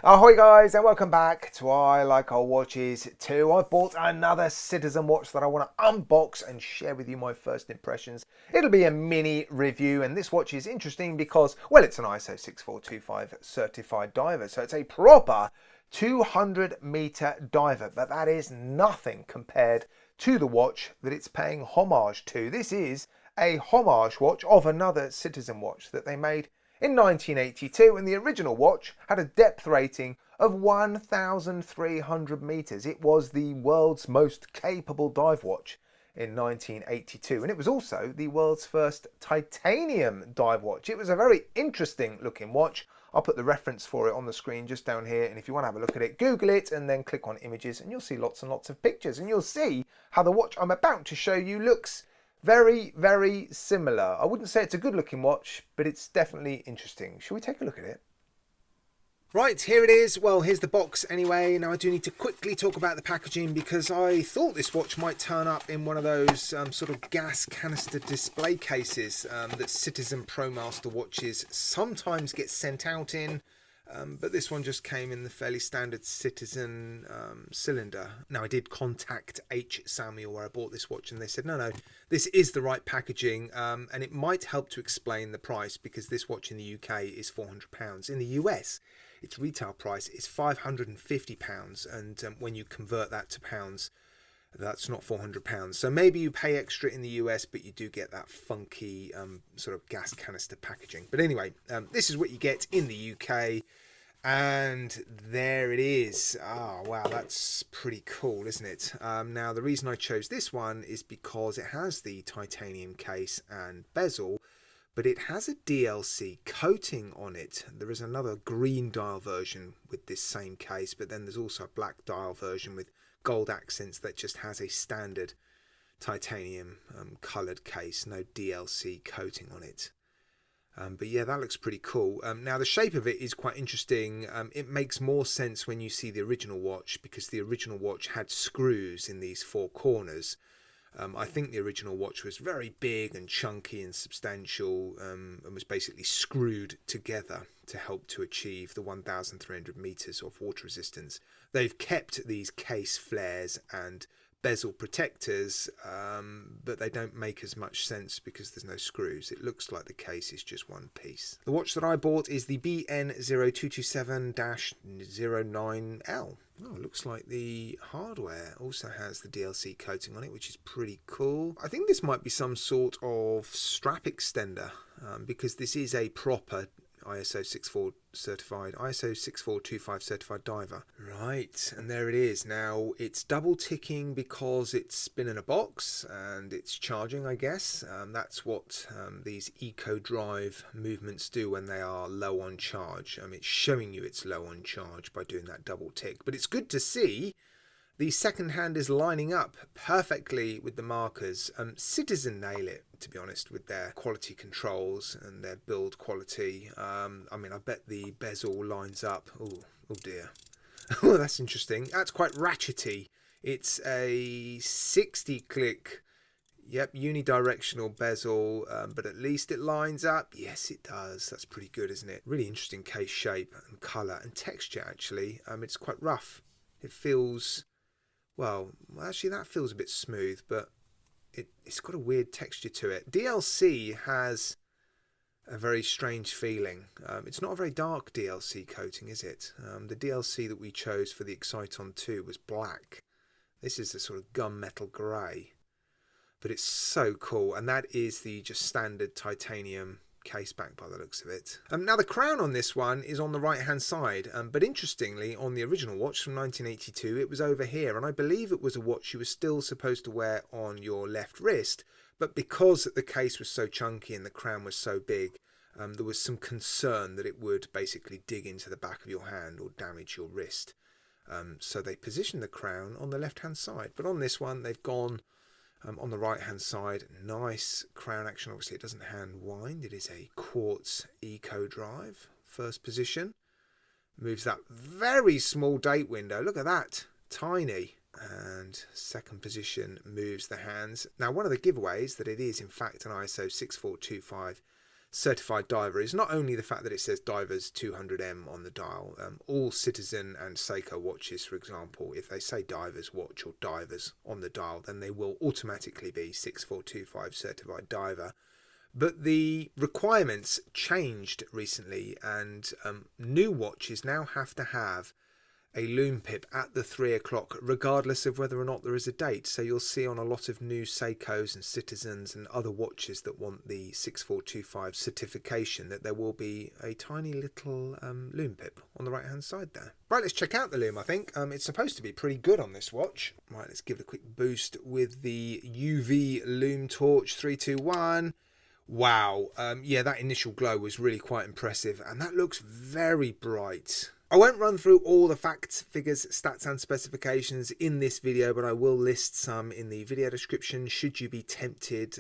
Ahoy guys and welcome back to I Like Old Watches 2. I've bought another Citizen watch that I want to unbox and share with you my first impressions. It'll be a mini review, and this watch is interesting because, well, it's an ISO 6425 certified diver, so it's a proper 200-meter diver, but that is nothing compared to the watch that it's paying homage to. This is a homage watch of another Citizen watch that they made in 1982, and the original watch had a depth rating of 1,300 meters. It was the world's most capable dive watch in 1982, and it was also the world's first titanium dive watch. It was a very interesting looking watch. I'll put the reference for it on the screen just down here, and if you want to have a look at it, Google it and then click on images and you'll see lots and lots of pictures, and you'll see how the watch I'm about to show you looks very, very similar. I wouldn't say it's a good looking watch, but it's definitely interesting. Shall we take a look at it? Right, here it is. Well, here's the box anyway. Now I do need to quickly talk about the packaging because I thought this watch might turn up in one of those sort of gas canister display cases that Citizen ProMaster watches sometimes get sent out in. But this one just came in the fairly standard Citizen cylinder. Now, I did contact H. Samuel where I bought this watch, and they said, no, this is the right packaging, and it might help to explain the price because this watch in the UK is £400. In the US, its retail price is £550, and when you convert that to pounds, that's not £400. So maybe you pay extra in the US, but you do get that funky sort of gas canister packaging. But anyway, this is what you get in the UK. And there it is. Oh, wow, that's pretty cool, isn't it? Now, the reason I chose this one is because it has the titanium case and bezel, but it has a DLC coating on it. There is another green dial version with this same case, but then there's also a black dial version with gold accents that just has a standard titanium coloured case, no DLC coating on it. But yeah, that looks pretty cool. Now, the shape of it is quite interesting. It makes more sense when you see the original watch because the original watch had screws in these four corners. I think the original watch was very big and chunky and substantial and was basically screwed together to help to achieve the 1,300 meters of water resistance. They've kept these case flares and bezel protectors, but they don't make as much sense because there's no screws. It looks like the case is just one piece. The watch that I bought is the BN0227-09L. Oh, it looks like the hardware also has the DLC coating on it, which is pretty cool. I think this might be some sort of strap extender because this is a proper ISO 6425 certified diver. Right, and there it is. Now, it's double ticking because it's been in a box and it's charging, I guess. That's what these eco drive movements do when they are low on charge. It's showing you it's low on charge by doing that double tick. But it's good to see the second hand is lining up perfectly with the markers. Citizen nail it, to be honest, with their quality controls and their build quality. I bet the bezel lines up. Oh dear. Oh, that's interesting. That's quite ratchety. It's a 60-click, unidirectional bezel, but at least it lines up. Yes, it does. That's pretty good, isn't it? Really interesting case shape and colour and texture, actually. It's quite rough. It feels... Well, actually, that feels a bit smooth, but it's got a weird texture to it. DLC has a very strange feeling. It's not a very dark DLC coating, is it? The DLC that we chose for the Exciton 2 was black. This is a sort of gunmetal grey. But it's so cool, and that is the just standard titanium case back by the looks of it. Now, the crown on this one is on the right hand side, but interestingly, on the original watch from 1982 it was over here, and I believe it was a watch you were still supposed to wear on your left wrist, but because the case was so chunky and the crown was so big, there was some concern that it would basically dig into the back of your hand or damage your wrist. So they positioned the crown on the left hand side, but on this one they've gone on the right hand side. Nice crown action. Obviously it doesn't hand wind. It is a quartz eco drive. First position moves that very small date window. Look at that, tiny. And second position moves the hands. Now, one of the giveaways that it is in fact an ISO 6425 certified diver is not only the fact that it says divers 200M on the dial. All Citizen and Seiko watches, for example, if they say divers watch or divers on the dial, then they will automatically be 6425 certified diver. But the requirements changed recently, and new watches now have to have a loom pip at the 3 o'clock, regardless of whether or not there is a date. So you'll see on a lot of new Seikos and Citizens and other watches that want the 6425 certification that there will be a tiny little loom pip on the right hand side there. Right, let's check out the loom. I think it's supposed to be pretty good on this watch. Right, let's give it a quick boost with the UV loom torch. 3, 2, 1. Wow, yeah, that initial glow was really quite impressive, and that looks very bright. I won't run through all the facts, figures, stats and specifications in this video, but I will list some in the video description should you be tempted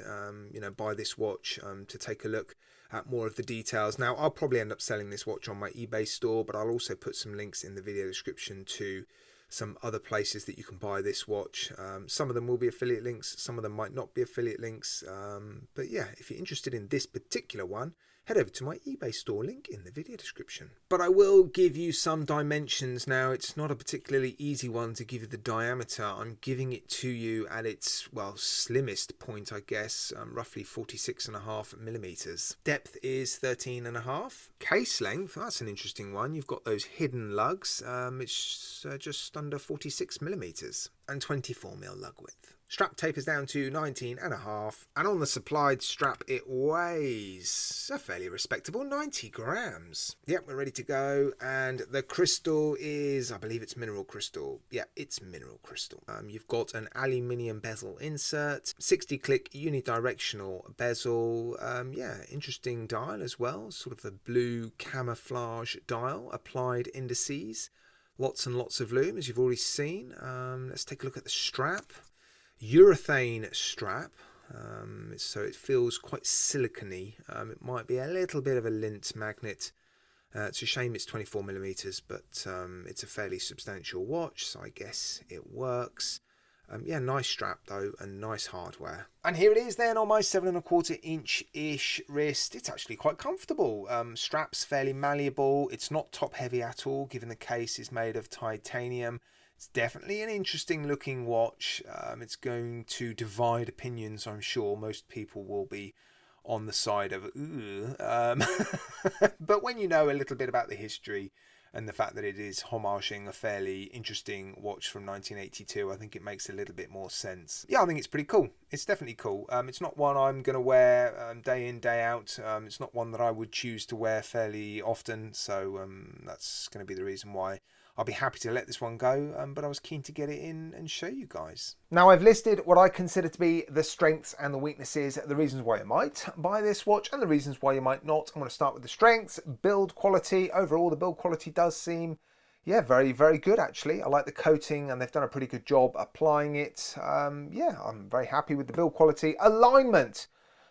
by this watch to take a look at more of the details. Now, I'll probably end up selling this watch on my eBay store, but I'll also put some links in the video description to some other places that you can buy this watch. Some of them will be affiliate links, some of them might not be affiliate links, but yeah, if you're interested in this particular one, head over to my eBay store, link in the video description. But I will give you some dimensions now. It's not a particularly easy one to give you the diameter. I'm giving it to you at its, well, slimmest point, I guess, roughly 46.5 millimeters. Depth is 13.5. Case length, that's an interesting one. You've got those hidden lugs. It's just under 46 millimeters and 24 mil lug width. Strap tapers down to 19.5, and on the supplied strap it weighs a fairly respectable 90 grams. Yep, we're ready to go, and the crystal is, I believe it's mineral crystal. Yeah, it's mineral crystal. You've got an aluminium bezel insert, 60-click unidirectional bezel. Yeah, interesting dial as well, sort of a blue camouflage dial, applied indices. Lots and lots of loom, as you've already seen. Let's take a look at the strap. Urethane strap, so it feels quite silicone-y. It might be a little bit of a lint magnet. It's a shame it's 24 millimeters, but it's a fairly substantial watch, so I guess it works. Yeah, nice strap though, and nice hardware. And here it is then on my 7.25 inch-ish wrist. It's actually quite comfortable. Strap's fairly malleable. It's not top heavy at all, given the case is made of titanium. It's definitely an interesting looking watch. It's going to divide opinions, I'm sure. Most people will be on the side of ooh. But when you know a little bit about the history and the fact that it is homaging a fairly interesting watch from 1982, I think it makes a little bit more sense. Yeah, I think it's pretty cool. It's definitely cool. It's not one I'm going to wear day in, day out. It's not one that I would choose to wear fairly often, so that's going to be the reason why I'll be happy to let this one go, but I was keen to get it in and show you guys. Now, I've listed what I consider to be the strengths and the weaknesses, the reasons why you might buy this watch and the reasons why you might not. I'm going to start with the strengths. Build quality. Overall, the build quality does seem, yeah, very, very good actually. I like the coating and they've done a pretty good job applying it. Yeah, I'm very happy with the build quality. Alignment.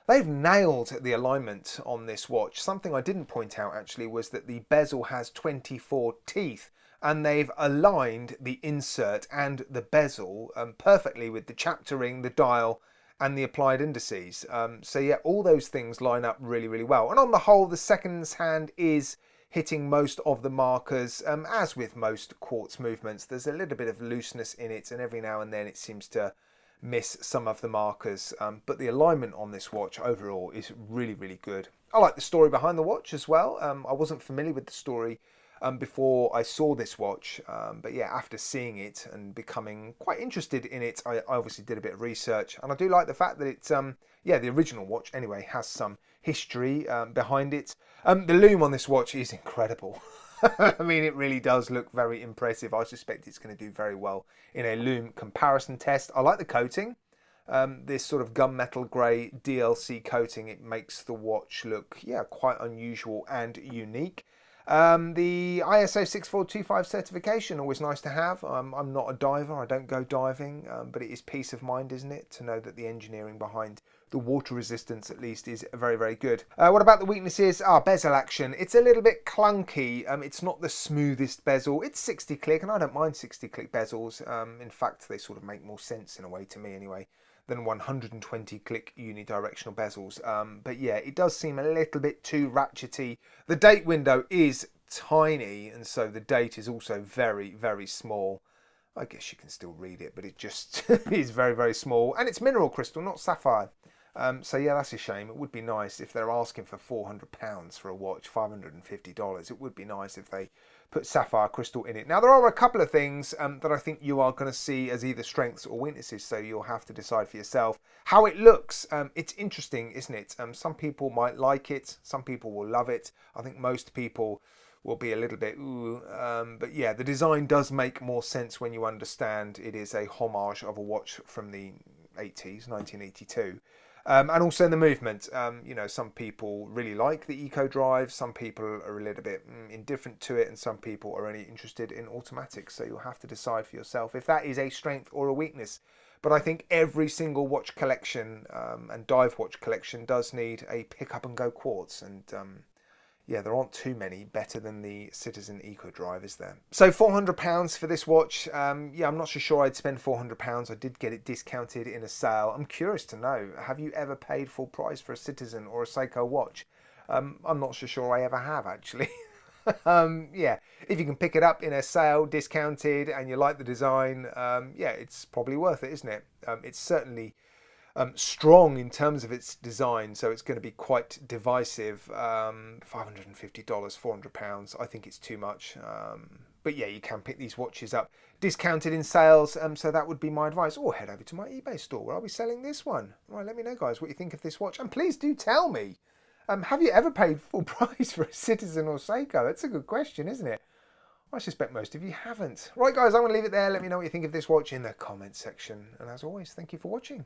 They've nailed the alignment on this watch. Something I didn't point out actually was that the bezel has 24 teeth. And they've aligned the insert and the bezel perfectly with the chapter ring, the dial and the applied indices. So yeah, all those things line up really, really well. And on the whole, the seconds hand is hitting most of the markers. As with most quartz movements, there's a little bit of looseness in it, and every now and then it seems to miss some of the markers. But the alignment on this watch overall is really, really good. I like the story behind the watch as well. I wasn't familiar with the story before I saw this watch, but yeah, after seeing it and becoming quite interested in it, I obviously did a bit of research, and I do like the fact that it's yeah, the original watch anyway has some history behind it. The loom on this watch is incredible. I mean, it really does look very impressive. I suspect it's going to do very well in a loom comparison test. I like the coating. This sort of gunmetal grey DLC coating, it makes the watch look, yeah, quite unusual and unique. The ISO 6425 certification, always nice to have. I'm not a diver, I don't go diving, but it is peace of mind, isn't it, to know that the engineering behind the water resistance at least is very, very good. What about the weaknesses? Bezel action. It's a little bit clunky. It's not the smoothest bezel. It's 60 click, and I don't mind 60 click bezels. In fact, they sort of make more sense in a way to me anyway than 120 click unidirectional bezels. But yeah, it does seem a little bit too ratchety. The date window is tiny, and so the date is also very, very small. I guess you can still read it, but it just is very, very small. And it's mineral crystal, not sapphire. So yeah, that's a shame. It would be nice if they're asking for £400 for a watch, $550. It would be nice if they put sapphire crystal in it. Now, there are a couple of things that I think you are going to see as either strengths or weaknesses, so you'll have to decide for yourself how it looks. It's interesting, isn't it? Some people might like it. Some people will love it. I think most people will be a little bit ooh, but yeah, the design does make more sense when you understand it is a homage of a watch from the 80s, 1982. And also in the movement, you know, some people really like the Eco Drive, some people are a little bit indifferent to it, and some people are only interested in automatics. So you'll have to decide for yourself if that is a strength or a weakness. But I think every single watch collection and dive watch collection does need a pick up and go quartz, and yeah, there aren't too many better than the Citizen Eco Drive, is there? So £400 for this watch. Yeah, I'm not so sure I'd spend £400. I did get it discounted in a sale. I'm curious to know, have you ever paid full price for a Citizen or a Seiko watch? I'm not so sure I ever have, actually. Yeah, if you can pick it up in a sale, discounted, and you like the design, yeah, it's probably worth it, isn't it? It's certainly strong in terms of its design, so it's going to be quite divisive. $550, £400, I think it's too much. But yeah, you can pick these watches up discounted in sales, so that would be my advice. Or head over to my eBay store where I'll be selling this one. Right, let me know, guys, what you think of this watch, and please do tell me, have you ever paid full price for a Citizen or Seiko? That's a good question, isn't it? I suspect most of you haven't. Right, guys, I'm going to leave it there. Let me know what you think of this watch in the comments section, and as always, thank you for watching.